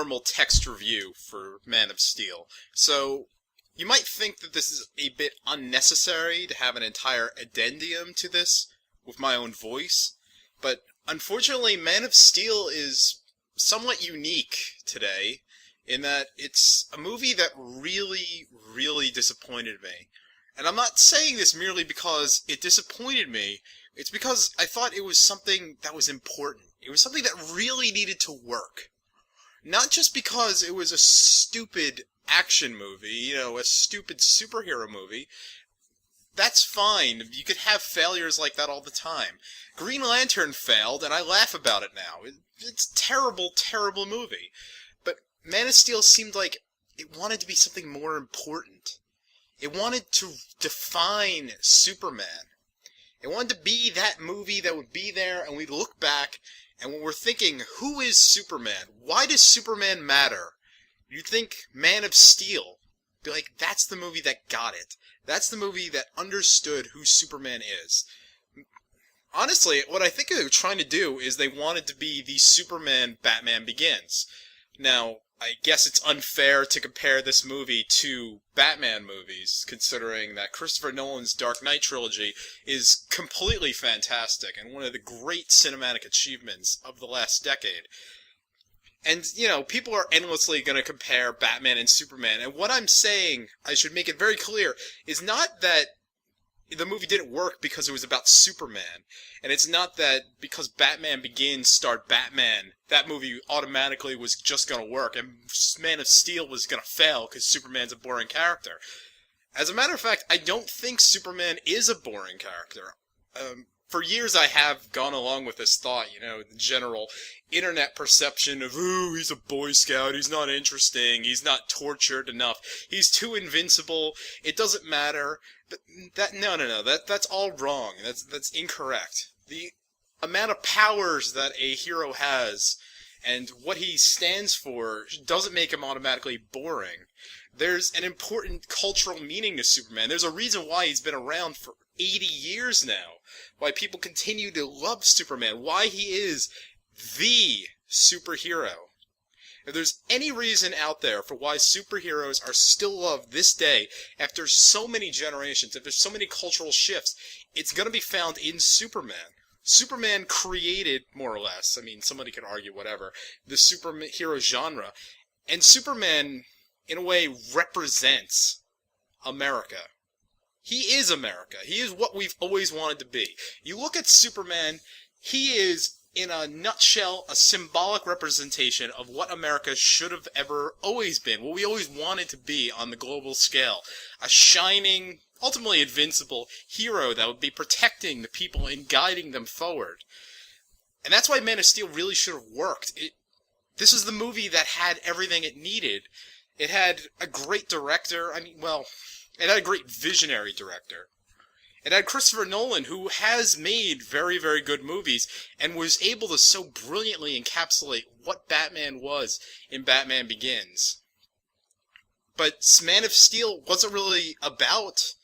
normal text review for Man of Steel. So, you might think that this is a bit unnecessary to have an entire addendum to this with my own voice, but unfortunately Man of Steel is somewhat unique today in that it's a movie that really, really disappointed me. And I'm not saying this merely because it disappointed me, it's because I thought it was something that was important. It was something that really needed to work. Not just because it was a stupid action movie, a stupid superhero movie. That's fine. You could have failures like that all the time. Green Lantern failed, and I laugh about it now. It's a terrible, terrible movie. But Man of Steel seemed like it wanted to be something more important. It wanted to define Superman. It wanted to be that movie that would be there, and we'd look back, and when we're thinking, who is Superman? Why does Superman matter? You'd think Man of Steel. Be like, that's the movie that got it. That's the movie that understood who Superman is. Honestly, what I think they were trying to do is they wanted to be the Superman Batman Begins. Now, I guess it's unfair to compare this movie to Batman movies, considering that Christopher Nolan's Dark Knight trilogy is completely fantastic and one of the great cinematic achievements of the last decade. And, people are endlessly going to compare Batman and Superman, and what I'm saying, I should make it very clear, is not that the movie didn't work because it was about Superman, and it's not that because Batman Begins starred Batman, that movie automatically was just going to work, and Man of Steel was going to fail because Superman's a boring character. As a matter of fact, I don't think Superman is a boring character. For years I have gone along with this thought, the general internet perception of, ooh, he's a Boy Scout, he's not interesting, he's not tortured enough, he's too invincible, it doesn't matter. But no, that's all wrong, that's incorrect. The amount of powers that a hero has and what he stands for doesn't make him automatically boring. There's an important cultural meaning to Superman. There's a reason why he's been around for 80 years now. Why people continue to love Superman. Why he is the superhero. If there's any reason out there for why superheroes are still loved this day, after so many generations, after so many cultural shifts, it's going to be found in Superman. Superman created, more or less, somebody could argue whatever, the superhero genre. And Superman, in a way, represents America. He is America. He is what we've always wanted to be. You look at Superman, he is, in a nutshell, a symbolic representation of what America should have ever always been, what we always wanted to be on the global scale. A shining, ultimately invincible hero that would be protecting the people and guiding them forward. And that's why Man of Steel really should have worked. This is the movie that had everything it needed. It had a great director, it had a great visionary director. It had Christopher Nolan, who has made very, very good movies, and was able to so brilliantly encapsulate what Batman was in Batman Begins. But Man of Steel wasn't really about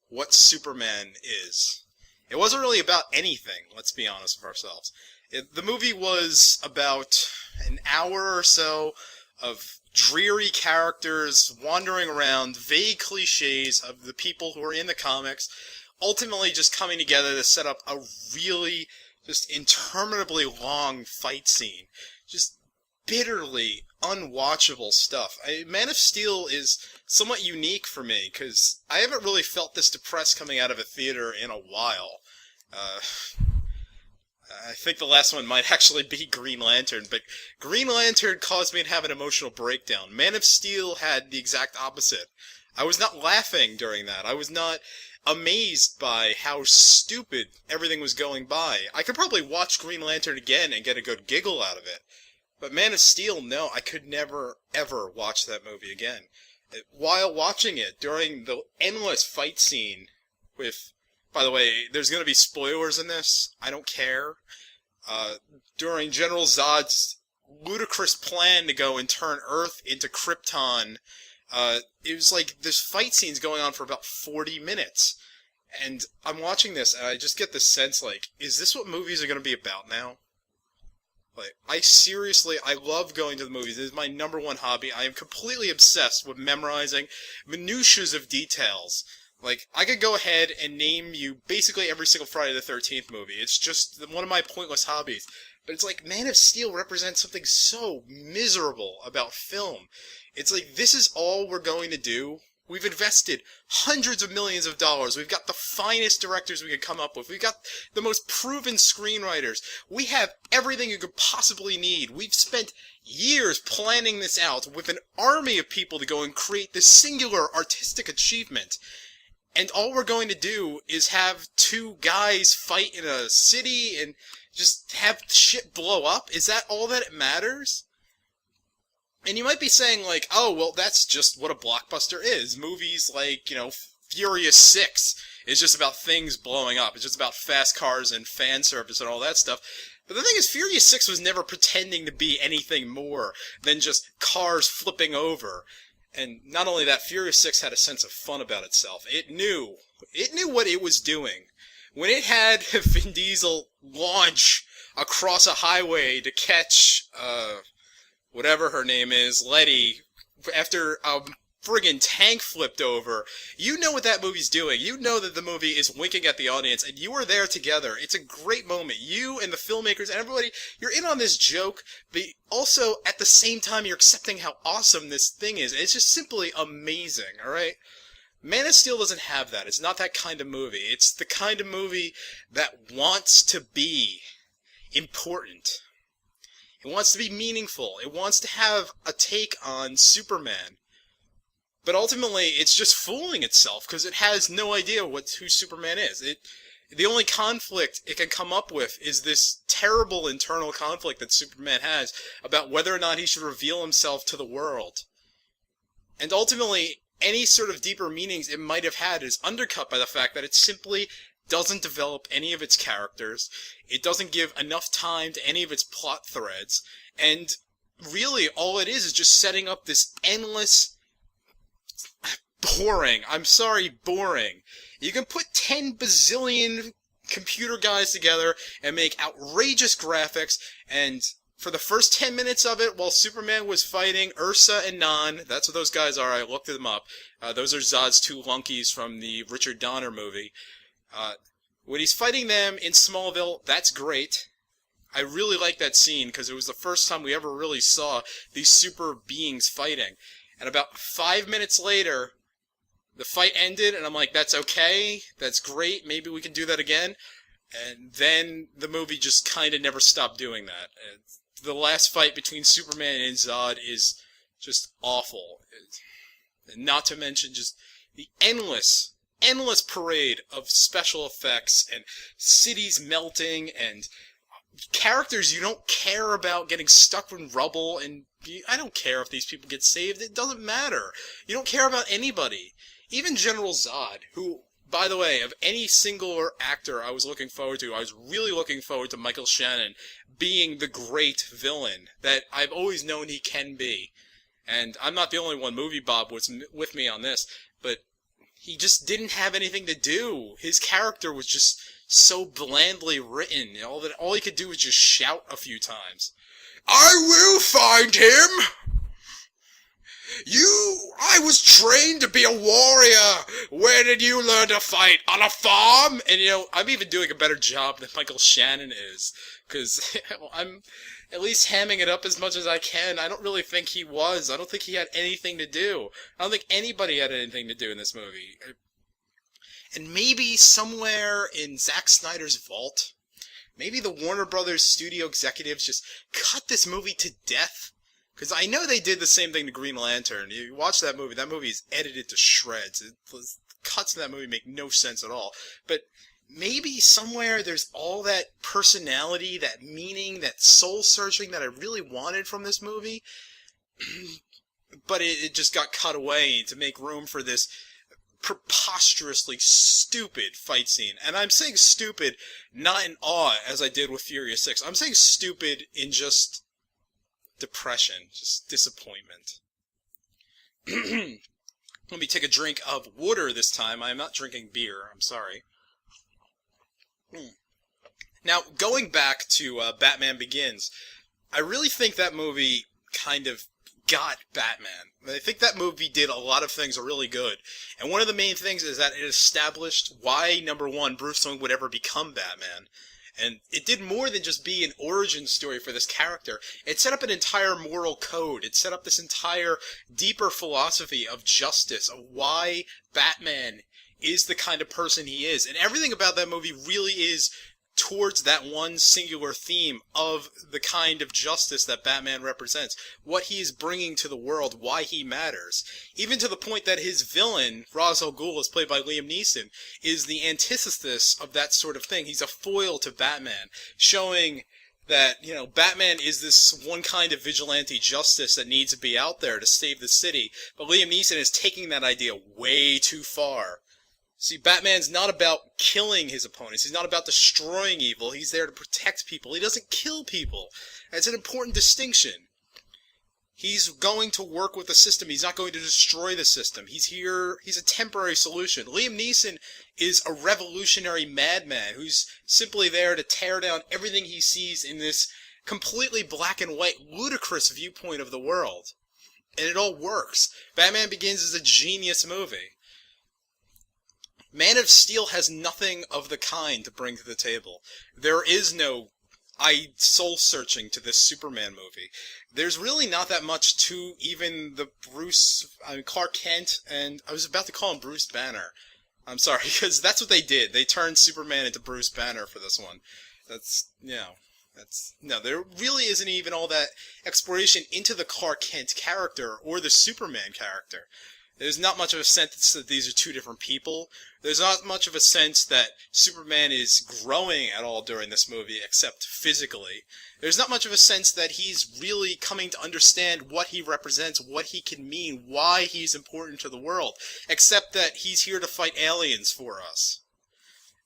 what Superman is. It wasn't really about anything, let's be honest with ourselves. The movie was about an hour or so of dreary characters wandering around, vague cliches of the people who are in the comics, ultimately just coming together to set up a really just interminably long fight scene. Just bitterly unwatchable stuff. Man of Steel is somewhat unique for me, because I haven't really felt this depressed coming out of a theater in a while. I think the last one might actually be Green Lantern, but Green Lantern caused me to have an emotional breakdown. Man of Steel had the exact opposite. I was not laughing during that. I was not amazed by how stupid everything was going by. I could probably watch Green Lantern again and get a good giggle out of it. But Man of Steel, no, I could never, ever watch that movie again. While watching it, during the endless fight scene with... By the way, there's going to be spoilers in this. I don't care. During General Zod's ludicrous plan to go and turn Earth into Krypton, it was like this fight scene's going on for about 40 minutes. And I'm watching this, and I just get this sense, like, is this what movies are going to be about now? Like, I love going to the movies. It is my number one hobby. I am completely obsessed with memorizing minutiae of details. Like, I could go ahead and name you basically every single Friday the 13th movie. It's just one of my pointless hobbies. But it's like, Man of Steel represents something so miserable about film. It's like, this is all we're going to do? We've invested hundreds of millions of dollars. We've got the finest directors we could come up with. We've got the most proven screenwriters. We have everything you could possibly need. We've spent years planning this out with an army of people to go and create this singular artistic achievement. And all we're going to do is have two guys fight in a city and just have shit blow up? Is that all that matters? And you might be saying, like, oh, well, that's just what a blockbuster is. Movies like, Furious 6 is just about things blowing up. It's just about fast cars and fan service and all that stuff. But the thing is, Furious 6 was never pretending to be anything more than just cars flipping over. And not only that, Furious 6 had a sense of fun about itself. It knew what it was doing. When it had Vin Diesel launch across a highway to catch, whatever her name is, Letty, after a friggin' tank flipped over, you know what that movie's doing. You know that the movie is winking at the audience, and you are there together. It's a great moment. You and the filmmakers and everybody, you're in on this joke, but also, at the same time, you're accepting how awesome this thing is. It's just simply amazing, alright? Man of Steel doesn't have that. It's not that kind of movie. It's the kind of movie that wants to be important. It wants to be meaningful. It wants to have a take on Superman. But ultimately, it's just fooling itself, because it has no idea who Superman is. The only conflict it can come up with is this terrible internal conflict that Superman has about whether or not he should reveal himself to the world. And ultimately, any sort of deeper meanings it might have had is undercut by the fact that it simply doesn't develop any of its characters, it doesn't give enough time to any of its plot threads, and really all it is just setting up this endless, boring. You can put 10 bazillion computer guys together and make outrageous graphics, and for the first 10 minutes of it, while Superman was fighting Ursa and Nan, that's what those guys are, I looked them up, those are Zod's two lunkies from the Richard Donner movie. When he's fighting them in Smallville, that's great. I really like that scene, because it was the first time we ever really saw these super beings fighting. And about 5 minutes later, the fight ended, and I'm like, that's okay, that's great, maybe we can do that again. And then the movie just kind of never stopped doing that. The last fight between Superman and Zod is just awful. And not to mention just the endless parade of special effects and cities melting and characters you don't care about getting stuck in rubble, and I don't care if these people get saved, it doesn't matter. You don't care about anybody. Even General Zod, who, by the way, of any singular actor I was looking forward to, I was really looking forward to Michael Shannon being the great villain that I've always known he can be. And I'm not the only one, Movie Bob was with me on this, but he just didn't have anything to do. His character was just so blandly written. All he could do was just shout a few times. I will find him! I was trained to be a warrior! Where did you learn to fight? On a farm? And I'm even doing a better job than Michael Shannon is. Because I'm at least hamming it up as much as I can. I don't really think he was. I don't think he had anything to do. I don't think anybody had anything to do in this movie. And maybe somewhere in Zack Snyder's vault, maybe the Warner Brothers studio executives just cut this movie to death. Because I know they did the same thing to Green Lantern. You watch that movie is edited to shreds. Cuts in that movie make no sense at all. But maybe somewhere there's all that personality, that meaning, that soul-searching that I really wanted from this movie. But it just got cut away to make room for this preposterously stupid fight scene. And I'm saying stupid not in awe, as I did with Furious 6. I'm saying stupid in just depression, just disappointment. Let me take a drink of water this time. I am not drinking beer. I'm sorry. Now, going back to Batman Begins, I really think that movie kind of got Batman. I think that movie did a lot of things really good. And one of the main things is that it established why, number one, Bruce Wayne would ever become Batman. And it did more than just be an origin story for this character. It set up an entire moral code. It set up this entire deeper philosophy of justice, of why Batman is the kind of person he is. And everything about that movie really is towards that one singular theme of the kind of justice that Batman represents, what he is bringing to the world, why he matters. Even to the point that his villain, Ra's al Ghul, is played by Liam Neeson, is the antithesis of that sort of thing. He's a foil to Batman, showing that, Batman is this one kind of vigilante justice that needs to be out there to save the city, but Liam Neeson is taking that idea way too far. See, Batman's not about killing his opponents. He's not about destroying evil. He's there to protect people. He doesn't kill people. That's an important distinction. He's going to work with the system. He's not going to destroy the system. He's here. He's a temporary solution. Liam Neeson is a revolutionary madman who's simply there to tear down everything he sees in this completely black and white, ludicrous viewpoint of the world. And it all works. Batman Begins is a genius movie. Man of Steel has nothing of the kind to bring to the table. There is no soul-searching to this Superman movie. There's really not that much to even the Clark Kent, and I was about to call him Bruce Banner. I'm sorry, because that's what they did. They turned Superman into Bruce Banner for this one. There really isn't even all that exploration into the Clark Kent character or the Superman character. There's not much of a sense that these are two different people. There's not much of a sense that Superman is growing at all during this movie, except physically. There's not much of a sense that he's really coming to understand what he represents, what he can mean, why he's important to the world, except that he's here to fight aliens for us.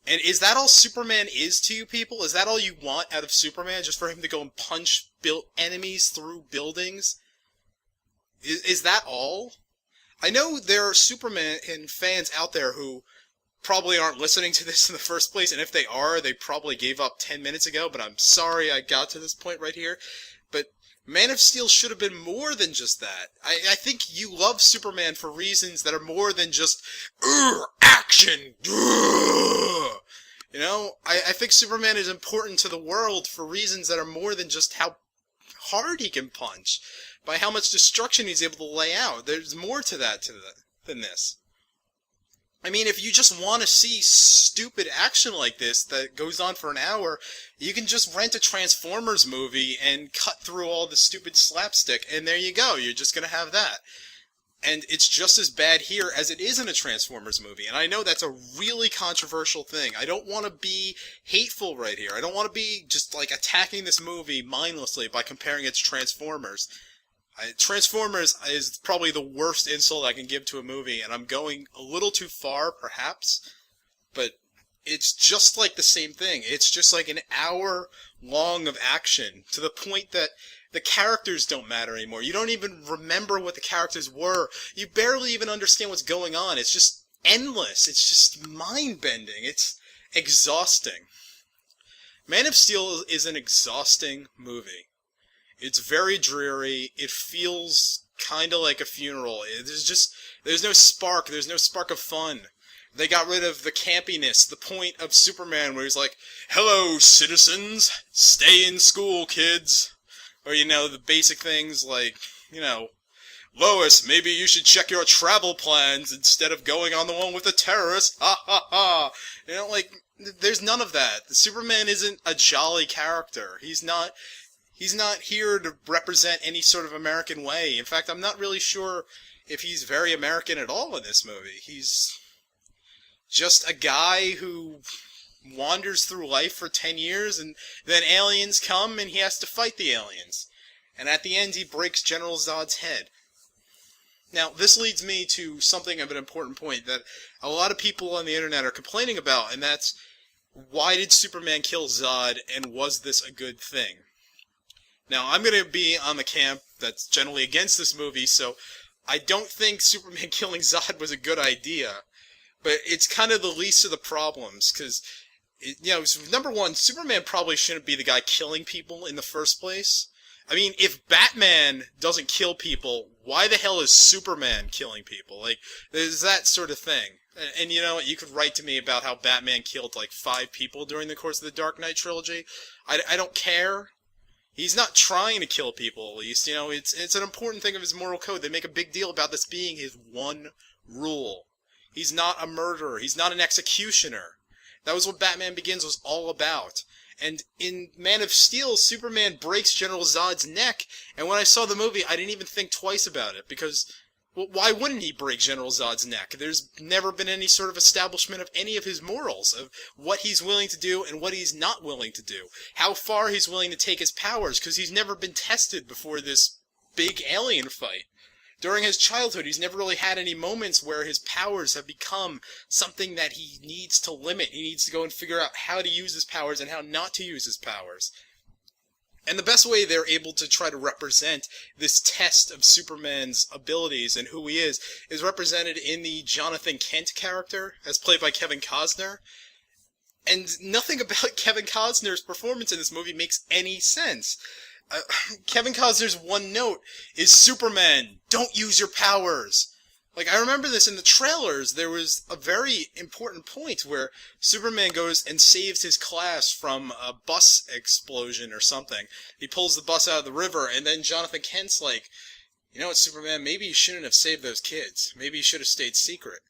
And is that all Superman is to you people? Is that all you want out of Superman, just for him to go and punch enemies through buildings? Is that all? I know there are Superman fans out there who probably aren't listening to this in the first place, and if they are, they probably gave up 10 minutes ago, but I'm sorry I got to this point right here. But Man of Steel should have been more than just that. I think you love Superman for reasons that are more than just, action! I think Superman is important to the world for reasons that are more than just how hard he can punch, by how much destruction he's able to lay out. There's more to that than this. I mean, if you just want to see stupid action like this that goes on for an hour, you can just rent a Transformers movie and cut through all the stupid slapstick, and there you go. You're just going to have that. And it's just as bad here as it is in a Transformers movie. And I know that's a really controversial thing. I don't want to be hateful right here. I don't want to be just attacking this movie mindlessly by comparing it to Transformers. Transformers is probably the worst insult I can give to a movie, and I'm going a little too far, perhaps. But it's just like the same thing. It's just like an hour long of action, to the point that the characters don't matter anymore. You don't even remember what the characters were. You barely even understand what's going on. It's just endless. It's just mind-bending. It's exhausting. Man of Steel is an exhausting movie. It's very dreary. It feels kind of like a funeral. There's no spark. There's no spark of fun. They got rid of the campiness, the point of Superman where he's like, "Hello, citizens. Stay in school, kids." Or, the basic things like, "Lois, maybe you should check your travel plans instead of going on the one with the terrorists. Ha ha ha." There's none of that. The Superman isn't a jolly character. He's not here to represent any sort of American way. In fact, I'm not really sure if he's very American at all in this movie. He's just a guy who wanders through life for 10 years, and then aliens come, and he has to fight the aliens. And at the end, he breaks General Zod's head. Now, this leads me to something of an important point that a lot of people on the internet are complaining about, and that's, why did Superman kill Zod, and was this a good thing? Now, I'm going to be on the camp that's generally against this movie, so I don't think Superman killing Zod was a good idea. But it's kind of the least of the problems, because, number one, Superman probably shouldn't be the guy killing people in the first place. I mean, if Batman doesn't kill people, why the hell is Superman killing people? Like, there's that sort of thing. And you know what? You could write to me about how Batman killed like 5 people during the course of the Dark Knight trilogy. I don't care. He's not trying to kill people, at least. You know, it's an important thing of his moral code. They make a big deal about this being his one rule. He's not a murderer. He's not an executioner. That was what Batman Begins was all about. And in Man of Steel, Superman breaks General Zod's neck, and when I saw the movie, I didn't even think twice about it, because, well, why wouldn't he break General Zod's neck? There's never been any sort of establishment of any of his morals, of what he's willing to do and what he's not willing to do, how far he's willing to take his powers, because he's never been tested before this big alien fight. During his childhood, he's never really had any moments where his powers have become something that he needs to limit. He needs to go and figure out how to use his powers and how not to use his powers. And the best way they're able to try to represent this test of Superman's abilities and who he is represented in the Jonathan Kent character, as played by Kevin Costner. And nothing about Kevin Costner's performance in this movie makes any sense. Kevin Costner's one note is, Superman, don't use your powers. Like, I remember this in the trailers. There was a very important point where Superman goes and saves his class from a bus explosion or something. He pulls the bus out of the river, and then Jonathan Kent's like, you know what, Superman, maybe you shouldn't have saved those kids. Maybe you should have stayed secret.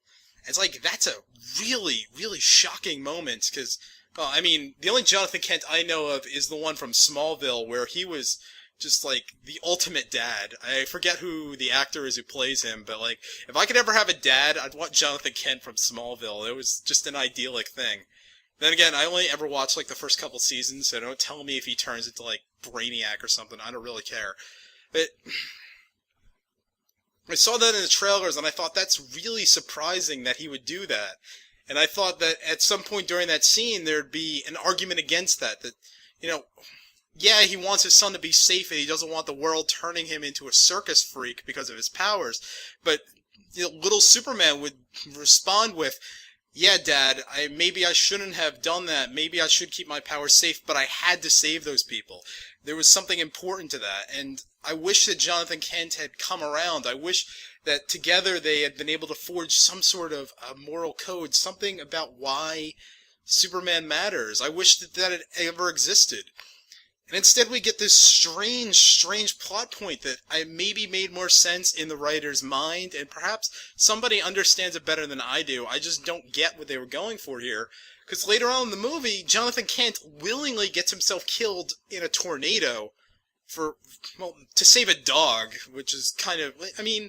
And it's like, that's a really, really shocking moment, because, well, I mean, the only Jonathan Kent I know of is the one from Smallville, where he was just, like, the ultimate dad. I forget who the actor is who plays him, but, like, if I could ever have a dad, I'd want Jonathan Kent from Smallville. It was just an idyllic thing. Then again, I only ever watched, like, the first couple seasons, so don't tell me if he turns into, like, Brainiac or something. I don't really care. But I saw that in the trailers, and I thought that's really surprising that he would do that. And I thought that at some point during that scene, there'd be an argument against that, you know, yeah, he wants his son to be safe, and he doesn't want the world turning him into a circus freak because of his powers, but, you know, little Superman would respond with, yeah, Dad, maybe I shouldn't have done that, maybe I should keep my powers safe, but I had to save those people. There was something important to that, and I wish that Jonathan Kent had come around. I wish that together they had been able to forge some sort of a moral code, something about why Superman matters. I wish that that had ever existed. And instead we get this strange, strange plot point that maybe made more sense in the writer's mind, and perhaps somebody understands it better than I do. I just don't get what they were going for here. Because later on in the movie, Jonathan Kent willingly gets himself killed in a tornado to save a dog, which is kind of, I mean,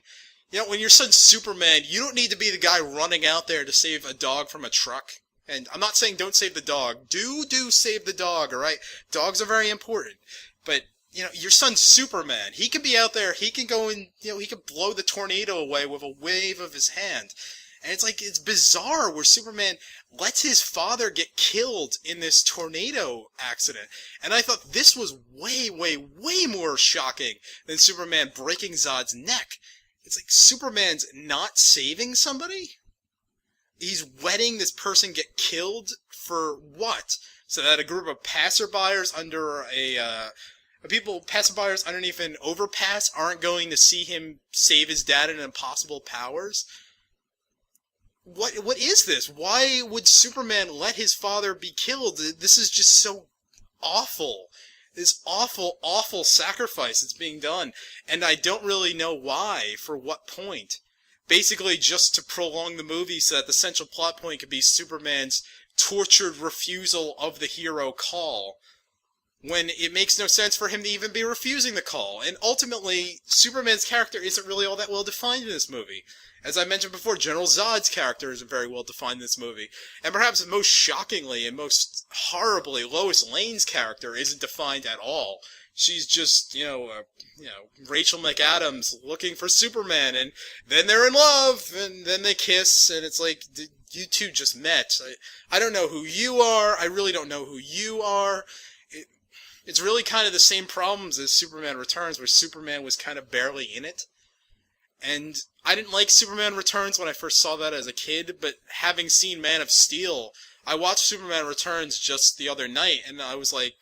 you know, when your son's Superman, you don't need to be the guy running out there to save a dog from a truck. And I'm not saying don't save the dog. Do save the dog, alright? Dogs are very important. But, you know, your son's Superman. He can be out there, he can go and, you know, he can blow the tornado away with a wave of his hand. And it's like, it's bizarre where Superman lets his father get killed in this tornado accident. And I thought this was way, way, way more shocking than Superman breaking Zod's neck. It's like, Superman's not saving somebody? He's letting this person get killed for what? So that a group of passerbyers passerbyers underneath an overpass aren't going to see him save his dad in impossible powers? What is this? Why would Superman let his father be killed? This is just so awful. This awful, awful sacrifice that's being done. And I don't really know why, for what point. Basically just to prolong the movie so that the central plot point could be Superman's tortured refusal of the hero call, when it makes no sense for him to even be refusing the call. And ultimately, Superman's character isn't really all that well defined in this movie. As I mentioned before, General Zod's character isn't very well defined in this movie. And perhaps most shockingly and most horribly, Lois Lane's character isn't defined at all. She's just, Rachel McAdams looking for Superman, and then they're in love, and then they kiss, and it's like, you two just met. I don't know who you are, I really don't know who you are. It's really kind of the same problems as Superman Returns, where Superman was kind of barely in it. And I didn't like Superman Returns when I first saw that as a kid, but having seen Man of Steel, I watched Superman Returns just the other night, and I was like,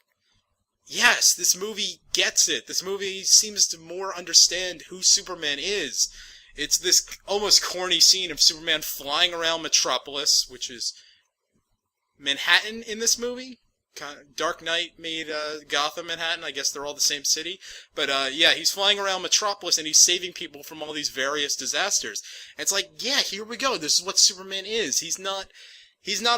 yes, this movie gets it. This movie seems to more understand who Superman is. It's this almost corny scene of Superman flying around Metropolis, which is Manhattan in this movie. Dark Knight made Gotham, Manhattan. I guess they're all the same city. But yeah, he's flying around Metropolis and he's saving people from all these various disasters. And it's like, yeah, here we go. This is what Superman is. He's not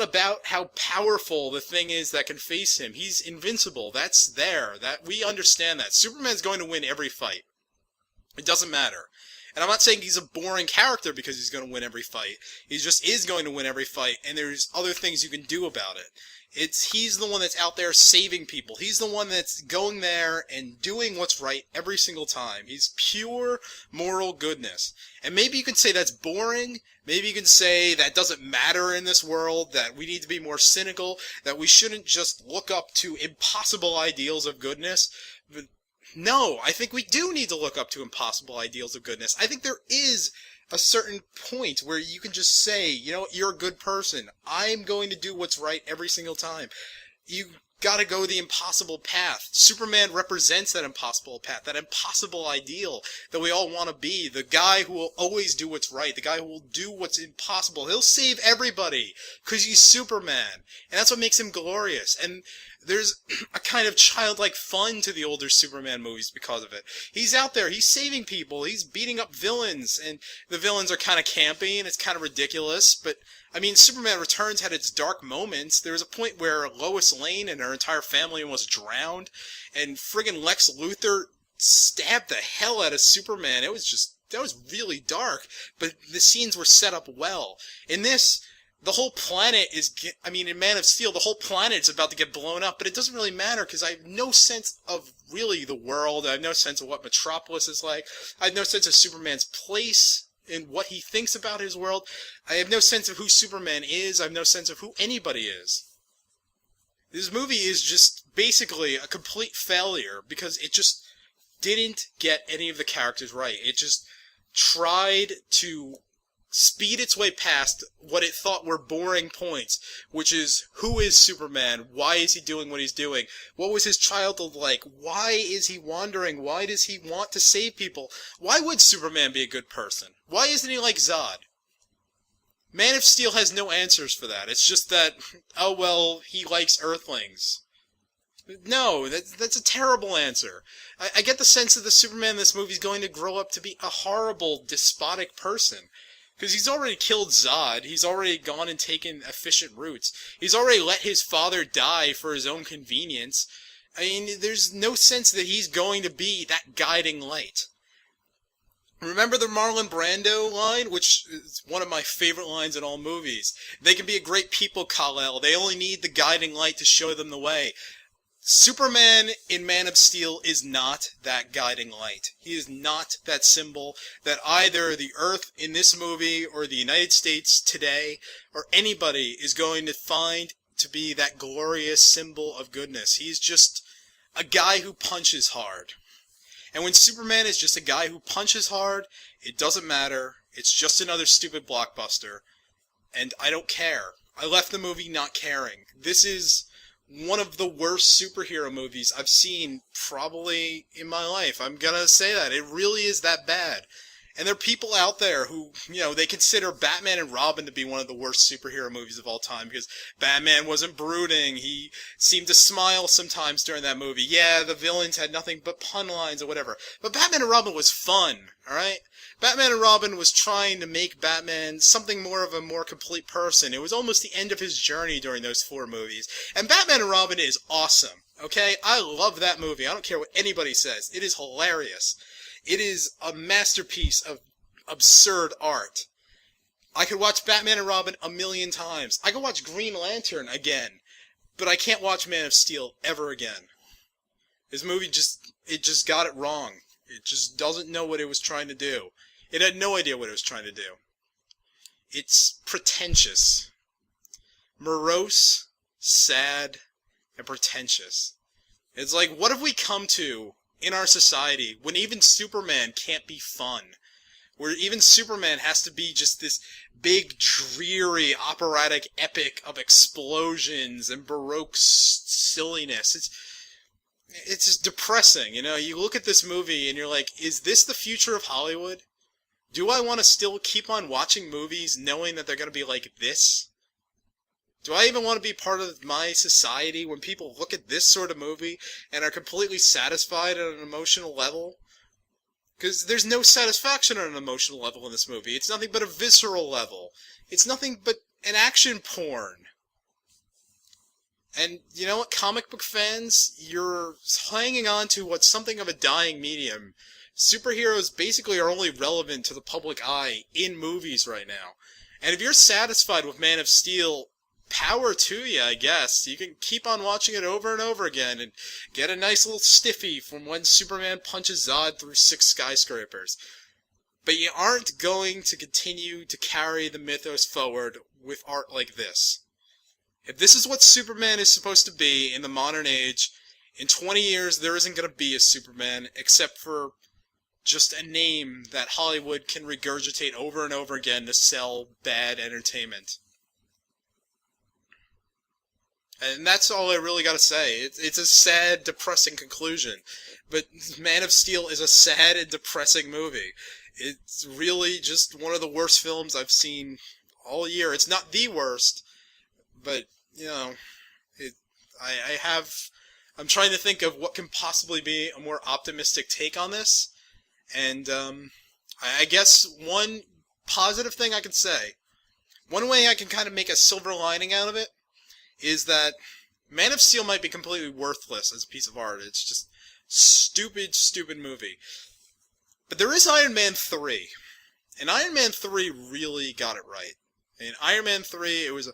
about how powerful the thing is that can face him. He's invincible. That's there. That we understand that. Superman's going to win every fight. It doesn't matter. And I'm not saying he's a boring character because he's going to win every fight. He just is going to win every fight, and there's other things you can do about it. He's the one that's out there saving people. He's the one that's going there and doing what's right every single time. He's pure moral goodness. And maybe you can say that's boring. Maybe you can say that doesn't matter in this world, that we need to be more cynical, that we shouldn't just look up to impossible ideals of goodness. But no, I think we do need to look up to impossible ideals of goodness. I think there is a certain point where you can just say, you know, you're a good person. I'm going to do what's right every single time. You gotta go the impossible path. Superman represents that impossible path, that impossible ideal that we all want to be. The guy who will always do what's right, the guy who will do what's impossible. He'll save everybody, because he's Superman. And that's what makes him glorious. And there's a kind of childlike fun to the older Superman movies because of it. He's out there, he's saving people, he's beating up villains, and the villains are kind of campy, and it's kind of ridiculous, but I mean, Superman Returns had its dark moments. There was a point where Lois Lane and her entire family almost drowned, and friggin' Lex Luthor stabbed the hell out of Superman. That was really dark, but the scenes were set up well. In this, the whole planet in Man of Steel, the whole planet is about to get blown up, but it doesn't really matter because I have no sense of really the world. I have no sense of what Metropolis is like. I have no sense of Superman's place in what he thinks about his world. I have no sense of who Superman is. I have no sense of who anybody is. This movie is just basically a complete failure because it just didn't get any of the characters right. It just tried to speed its way past what it thought were boring points, which is, who is Superman? Why is he doing what he's doing? What was his childhood like? Why is he wandering? Why does he want to save people? Why would Superman be a good person? Why isn't he like Zod? Man of Steel has no answers for that. It's just that, oh well, he likes Earthlings. No, that's a terrible answer. I get the sense that the Superman in this movie is going to grow up to be a horrible, despotic person. Because he's already killed Zod, he's already gone and taken efficient routes, he's already let his father die for his own convenience. I mean, there's no sense that he's going to be that guiding light. Remember the Marlon Brando line, which is one of my favorite lines in all movies? They can be a great people, Kal-El, they only need the guiding light to show them the way. Superman in Man of Steel is not that guiding light. He is not that symbol that either the Earth in this movie or the United States today or anybody is going to find to be that glorious symbol of goodness. He's just a guy who punches hard. And when Superman is just a guy who punches hard, it doesn't matter. It's just another stupid blockbuster. And I don't care. I left the movie not caring. This is one of the worst superhero movies I've seen probably in my life. I'm gonna say that. It really is that bad. And there are people out there who, you know, they consider Batman and Robin to be one of the worst superhero movies of all time because Batman wasn't brooding. He seemed to smile sometimes during that movie. Yeah, the villains had nothing but pun lines or whatever. But Batman and Robin was fun, alright? Batman and Robin was trying to make Batman something more of a more complete person. It was almost the end of his journey during those 4 movies. And Batman and Robin is awesome, okay? I love that movie. I don't care what anybody says. It is hilarious. It is a masterpiece of absurd art. I could watch Batman and Robin a million times. I could watch Green Lantern again. But I can't watch Man of Steel ever again. This movie just got it wrong. It just doesn't know what it was trying to do. It had no idea what it was trying to do. It's pretentious. Morose, sad, and pretentious. It's like, what have we come to in our society when even Superman can't be fun? Where even Superman has to be just this big, dreary, operatic epic of explosions and Baroque silliness. it's just depressing, you know? You look at this movie and you're like, is this the future of Hollywood? Do I want to still keep on watching movies knowing that they're going to be like this? Do I even want to be part of my society when people look at this sort of movie and are completely satisfied at an emotional level? Because there's no satisfaction on an emotional level in this movie. It's nothing but a visceral level. It's nothing but an action porn. And you know what, comic book fans? You're hanging on to what's something of a dying medium. Superheroes basically are only relevant to the public eye in movies right now. And if you're satisfied with Man of Steel, power to you, I guess. You can keep on watching it over and over again and get a nice little stiffy from when Superman punches Zod through 6 skyscrapers. But you aren't going to continue to carry the mythos forward with art like this. If this is what Superman is supposed to be in the modern age, in 20 years there isn't going to be a Superman except for just a name that Hollywood can regurgitate over and over again to sell bad entertainment. And that's all I really got to say. It's a sad, depressing conclusion. But Man of Steel is a sad and depressing movie. It's really just one of the worst films I've seen all year. It's not the worst, but, you know, I'm trying to think of what can possibly be a more optimistic take on this. And I guess one positive thing I can say, one way I can kind of make a silver lining out of it, is that Man of Steel might be completely worthless as a piece of art. It's just stupid, stupid movie. But there is Iron Man 3. And Iron Man 3 really got it right. In Iron Man 3, it was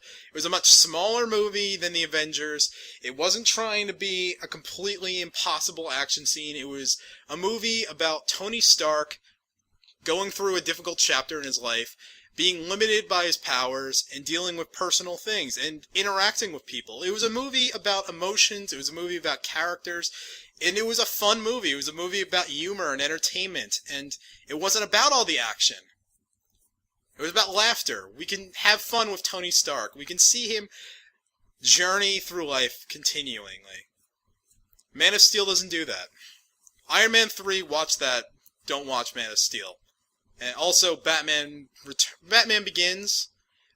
a much smaller movie than the Avengers. It wasn't trying to be a completely impossible action scene. It was a movie about Tony Stark going through a difficult chapter in his life, being limited by his powers, and dealing with personal things, and interacting with people. It was a movie about emotions, it was a movie about characters, and it was a fun movie. It was a movie about humor and entertainment, and it wasn't about all the action. It was about laughter. We can have fun with Tony Stark. We can see him journey through life continually. Man of Steel doesn't do that. Iron Man 3, watch that. Don't watch Man of Steel. And also, Batman Begins,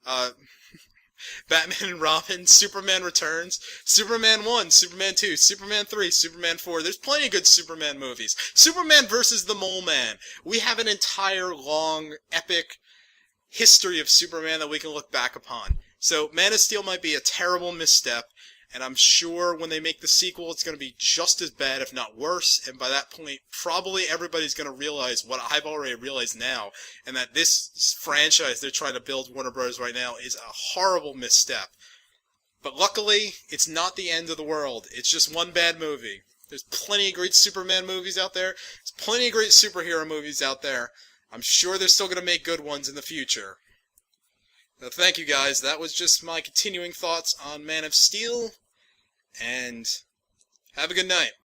Batman and Robin, Superman Returns, Superman 1, Superman 2, Superman 3, Superman 4. There's plenty of good Superman movies. Superman versus the Mole Man. We have an entire long, epic history of Superman that we can look back upon. So, Man of Steel might be a terrible misstep, and I'm sure when they make the sequel, it's going to be just as bad, if not worse, and by that point, probably everybody's going to realize what I've already realized now, and that this franchise they're trying to build, Warner Bros. Right now, is a horrible misstep. But luckily, it's not the end of the world. It's just one bad movie. There's plenty of great Superman movies out there. There's plenty of great superhero movies out there. I'm sure they're still going to make good ones in the future. So thank you guys. That was just my continuing thoughts on Man of Steel. And have a good night.